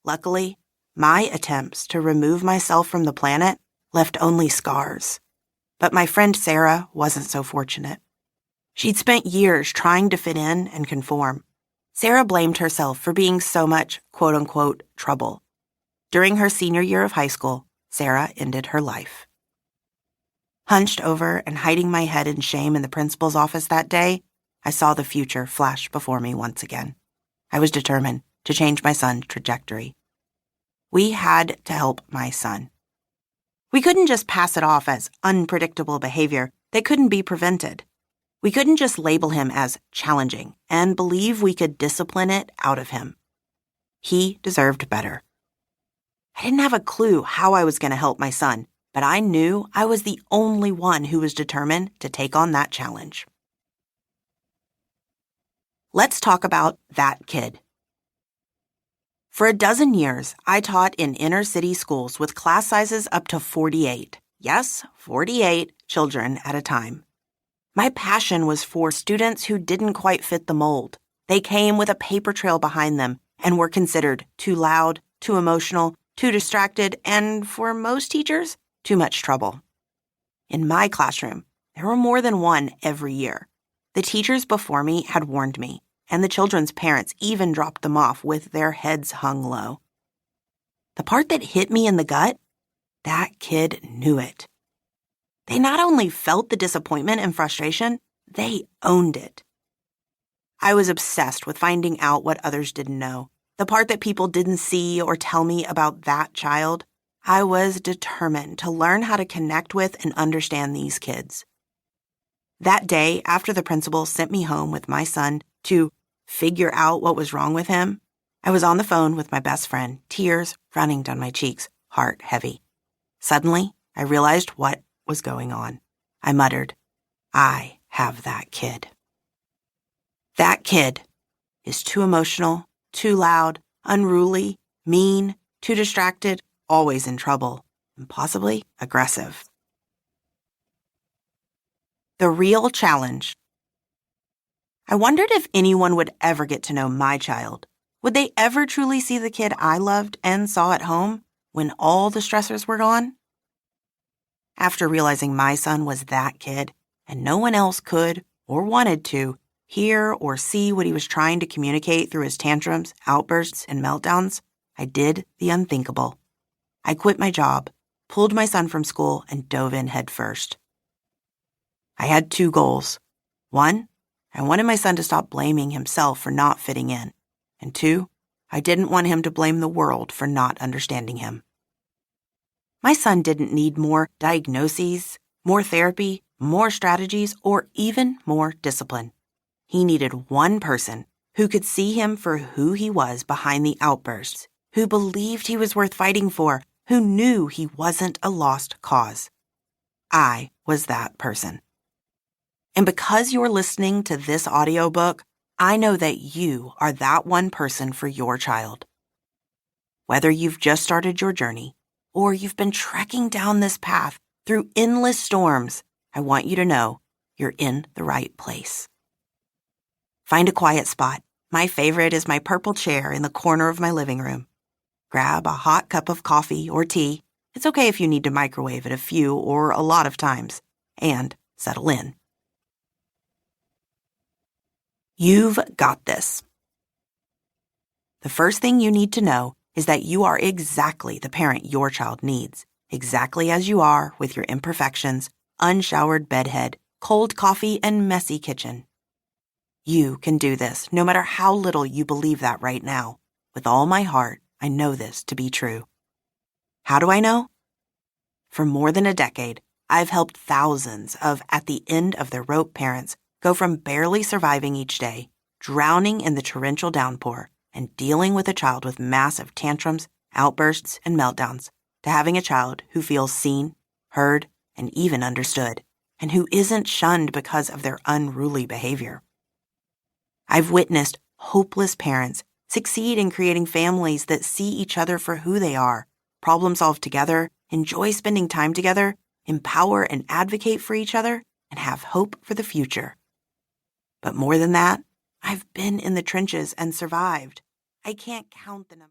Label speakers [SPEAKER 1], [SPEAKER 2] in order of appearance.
[SPEAKER 1] Luckily, my attempts to remove myself from the planet left only scars. But my friend Sarah wasn't so fortunate. She'd spent years trying to fit in and conform. Sarah blamed herself for being so much, quote-unquote, trouble. During her senior year of high school, Sarah ended her life. Hunched over and hiding my head in shame in the principal's office that day, I saw the future flash before me once again. I was determined to change my son's trajectory. We had to help my son. We couldn't just pass it off as unpredictable behavior that couldn't be prevented. We couldn't just label him as challenging and believe we could discipline it out of him. He deserved better. I didn't have a clue how I was going to help my son, but I knew I was the only one who was determined to take on that challenge. Let's talk about that kid. For a dozen years, I taught in inner-city schools with class sizes up to 48. Yes, 48 children at a time. My passion was for students who didn't quite fit the mold. They came with a paper trail behind them and were considered too loud, too emotional, too distracted, and for most teachers, too much trouble. In my classroom, there were more than one every year. The teachers before me had warned me, and the children's parents even dropped them off with their heads hung low. The part that hit me in the gut, that kid knew it. They not only felt the disappointment and frustration, they owned it. I was obsessed with finding out what others didn't know, the part that people didn't see or tell me about that child. I was determined to learn how to connect with and understand these kids. That day, after the principal sent me home with my son to figure out what was wrong with him, I was on the phone with my best friend, tears running down my cheeks, heart heavy. Suddenly, I realized what was going on. I muttered, I have that kid. That kid is too emotional, too loud, unruly, mean, too distracted, always in trouble, and possibly aggressive. The real challenge. I wondered if anyone would ever get to know my child. Would they ever truly see the kid I loved and saw at home when all the stressors were gone? After realizing my son was that kid, and no one else could or wanted to hear or see what he was trying to communicate through his tantrums, outbursts, and meltdowns, I did the unthinkable. I quit my job, pulled my son from school, and dove in head first. I had two goals. One, I wanted my son to stop blaming himself for not fitting in. And two, I didn't want him to blame the world for not understanding him. My son didn't need more diagnoses, more therapy, more strategies, or even more discipline. He needed one person who could see him for who he was behind the outbursts, who believed he was worth fighting for, who knew he wasn't a lost cause. I was that person. And because you're listening to this audiobook, I know that you are that one person for your child. Whether you've just started your journey or you've been trekking down this path through endless storms, I want you to know you're in the right place. Find a quiet spot. My favorite is my purple chair in the corner of my living room. Grab a hot cup of coffee or tea. It's okay if you need to microwave it a few or a lot of times. And settle in. You've got this. The first thing you need to know is that you are exactly the parent your child needs, exactly as you are with your imperfections, unshowered bedhead, cold coffee, and messy kitchen. You can do this, no matter how little you believe that right now. With all my heart, I know this to be true. How do I know? For more than a decade, I've helped thousands of at the end of their rope parents go from barely surviving each day, drowning in the torrential downpour, and dealing with a child with massive tantrums, outbursts, and meltdowns, to having a child who feels seen, heard, and even understood, and who isn't shunned because of their unruly behavior. I've witnessed hopeless parents succeed in creating families that see each other for who they are, problem solve together, enjoy spending time together, empower and advocate for each other, and have hope for the future. But more than that, I've been in the trenches and survived. I can't count the number.